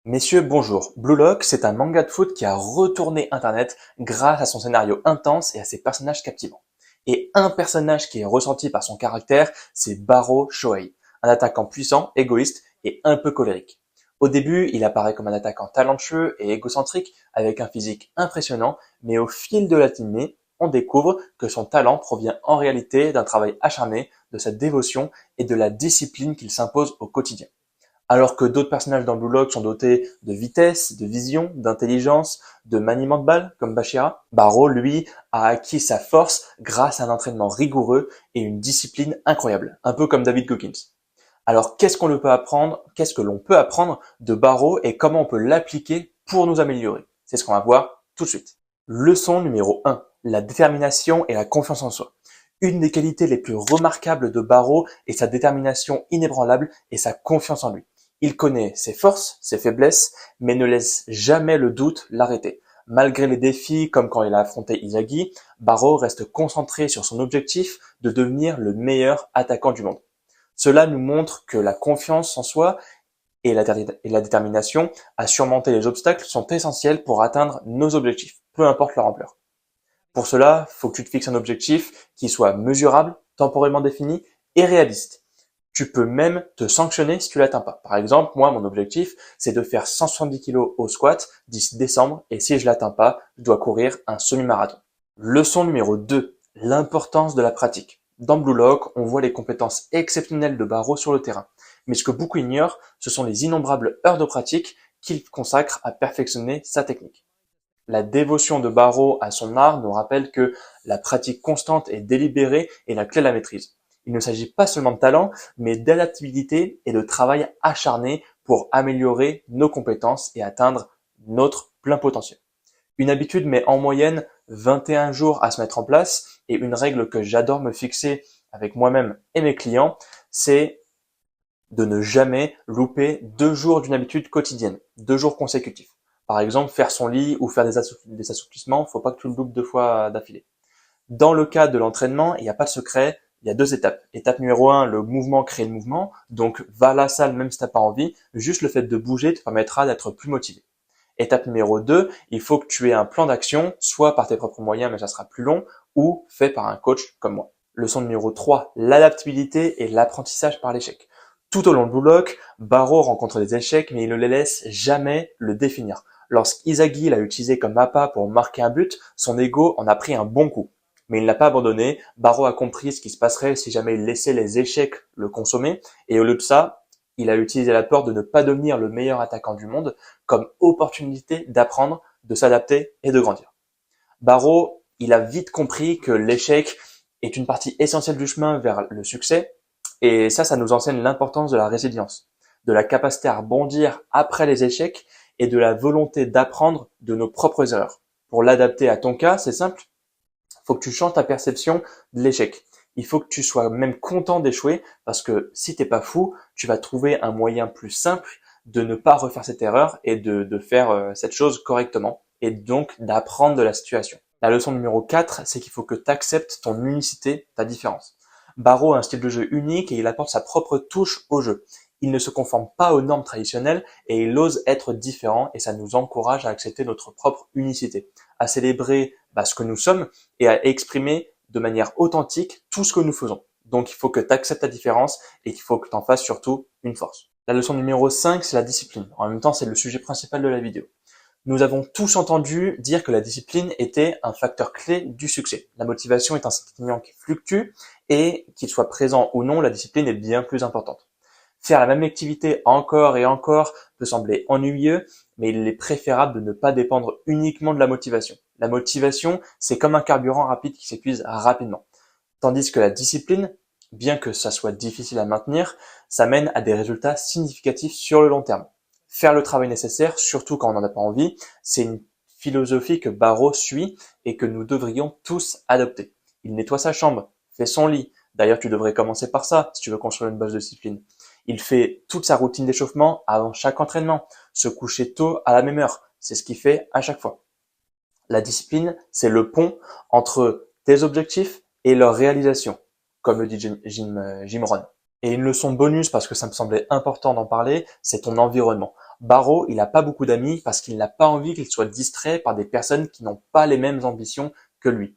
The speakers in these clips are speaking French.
Messieurs, bonjour. Blue Lock, c'est un manga de foot qui a retourné Internet grâce à son scénario intense et à ses personnages captivants. Et un personnage qui est ressenti par son caractère, c'est Baro Shohei, un attaquant puissant, égoïste et un peu colérique. Au début, il apparaît comme un attaquant talentueux et égocentrique avec un physique impressionnant, mais au fil de l'anime, on découvre que son talent provient en réalité d'un travail acharné, de sa dévotion et de la discipline qu'il s'impose au quotidien. Alors que d'autres personnages dans Blue Lock sont dotés de vitesse, de vision, d'intelligence, de maniement de balle, comme Bashira, Barrow, lui, a acquis sa force grâce à un entraînement rigoureux et une discipline incroyable, un peu comme David Goggins. Alors qu'est-ce que l'on peut apprendre de Barrow et comment on peut l'appliquer pour nous améliorer? C'est ce qu'on va voir tout de suite. Leçon numéro 1, la détermination et la confiance en soi. Une des qualités les plus remarquables de Barrow est sa détermination inébranlable et sa confiance en lui. Il connaît ses forces, ses faiblesses, mais ne laisse jamais le doute l'arrêter. Malgré les défis, comme quand il a affronté Izagi, Barrow reste concentré sur son objectif de devenir le meilleur attaquant du monde. Cela nous montre que la confiance en soi et la détermination à surmonter les obstacles sont essentiels pour atteindre nos objectifs, peu importe leur ampleur. Pour cela, faut que tu te fixes un objectif qui soit mesurable, temporellement défini et réaliste. Tu peux même te sanctionner si tu l'atteins pas. Par exemple, moi, mon objectif, c'est de faire 170 kg au squat d'ici décembre, et si je l'atteins pas, je dois courir un semi-marathon. Leçon numéro 2, l'importance de la pratique. Dans Blue Lock, on voit les compétences exceptionnelles de Barrow sur le terrain. Mais ce que beaucoup ignorent, ce sont les innombrables heures de pratique qu'il consacre à perfectionner sa technique. La dévotion de Barrow à son art nous rappelle que la pratique constante et délibérée est la clé de la maîtrise. Il ne s'agit pas seulement de talent, mais d'adaptabilité et de travail acharné pour améliorer nos compétences et atteindre notre plein potentiel. Une habitude met en moyenne 21 jours à se mettre en place, et une règle que j'adore me fixer avec moi-même et mes clients, c'est de ne jamais louper 2 jours d'une habitude quotidienne, 2 jours consécutifs. Par exemple, faire son lit ou faire des assouplissements, faut pas que tu le loupes 2 fois d'affilée. Dans le cas de l'entraînement, il n'y a pas de secret, il y a 2 étapes. Étape numéro 1, le mouvement crée le mouvement, donc va à la salle même si t'as pas envie, juste le fait de bouger te permettra d'être plus motivé. Étape numéro 2, il faut que tu aies un plan d'action, soit par tes propres moyens, mais ça sera plus long, ou fait par un coach comme moi. Leçon numéro 3, l'adaptabilité et l'apprentissage par l'échec. Tout au long de Blue Lock, Barrow rencontre des échecs, mais il ne les laisse jamais le définir. Lorsqu'Izagi l'a utilisé comme appât pour marquer un but, son ego en a pris un bon coup. Mais il n'a pas abandonné, Barrow a compris ce qui se passerait si jamais il laissait les échecs le consommer, et au lieu de ça, il a utilisé la peur de ne pas devenir le meilleur attaquant du monde comme opportunité d'apprendre, de s'adapter et de grandir. Barrow, il a vite compris que l'échec est une partie essentielle du chemin vers le succès, et ça nous enseigne l'importance de la résilience, de la capacité à rebondir après les échecs et de la volonté d'apprendre de nos propres erreurs. Pour l'adapter à ton cas, c'est simple, il faut que tu changes ta perception de l'échec. Il faut que tu sois même content d'échouer parce que si t'es pas fou, tu vas trouver un moyen plus simple de ne pas refaire cette erreur et de faire cette chose correctement et donc d'apprendre de la situation. La leçon numéro 4, c'est qu'il faut que tu acceptes ton unicité, ta différence. Barrow a un style de jeu unique et il apporte sa propre touche au jeu. Il ne se conforme pas aux normes traditionnelles et il ose être différent et ça nous encourage à accepter notre propre unicité, à célébrer ce que nous sommes et à exprimer de manière authentique tout ce que nous faisons. Donc il faut que tu acceptes ta différence et qu'il faut que tu en fasses surtout une force. La leçon numéro 5, c'est la discipline. En même temps, c'est le sujet principal de la vidéo. Nous avons tous entendu dire que la discipline était un facteur clé du succès. La motivation est un sentiment qui fluctue et qu'il soit présent ou non, la discipline est bien plus importante. Faire la même activité encore et encore peut sembler ennuyeux, mais il est préférable de ne pas dépendre uniquement de la motivation. La motivation, c'est comme un carburant rapide qui s'épuise rapidement. Tandis que la discipline, bien que ça soit difficile à maintenir, ça mène à des résultats significatifs sur le long terme. Faire le travail nécessaire, surtout quand on n'en a pas envie, c'est une philosophie que Barrow suit et que nous devrions tous adopter. Il nettoie sa chambre, fait son lit. D'ailleurs, tu devrais commencer par ça si tu veux construire une base de discipline. Il fait toute sa routine d'échauffement avant chaque entraînement, se coucher tôt à la même heure. C'est ce qu'il fait à chaque fois. La discipline, c'est le pont entre tes objectifs et leur réalisation, comme le dit Jim Rohn. Et une leçon bonus, parce que ça me semblait important d'en parler, c'est ton environnement. Barreau, il n'a pas beaucoup d'amis parce qu'il n'a pas envie qu'il soit distrait par des personnes qui n'ont pas les mêmes ambitions que lui.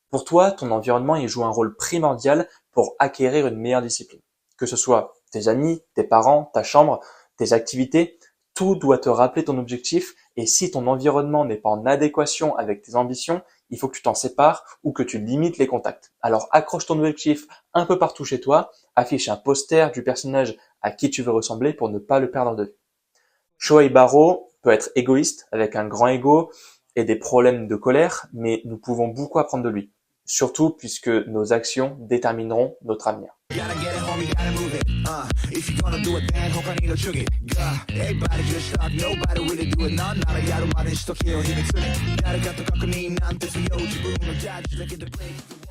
Pour toi, ton environnement, il joue un rôle primordial pour acquérir une meilleure discipline. Que ce soit tes amis, tes parents, ta chambre, tes activités, tout doit te rappeler ton objectif et si ton environnement n'est pas en adéquation avec tes ambitions, il faut que tu t'en sépares ou que tu limites les contacts. Alors accroche ton objectif un peu partout chez toi, affiche un poster du personnage à qui tu veux ressembler pour ne pas le perdre de vue. Shohei Barreau peut être égoïste avec un grand ego et des problèmes de colère, mais nous pouvons beaucoup apprendre de lui. Surtout puisque nos actions détermineront notre avenir. Gotta get it, homie, gotta move it. If you're gonna do it, then 他にの主義が Everybody just talk, nobody really do it. なんならやるまでしとけよ秘密誰かと確認なんて不要自分のジャッジだけでブレイク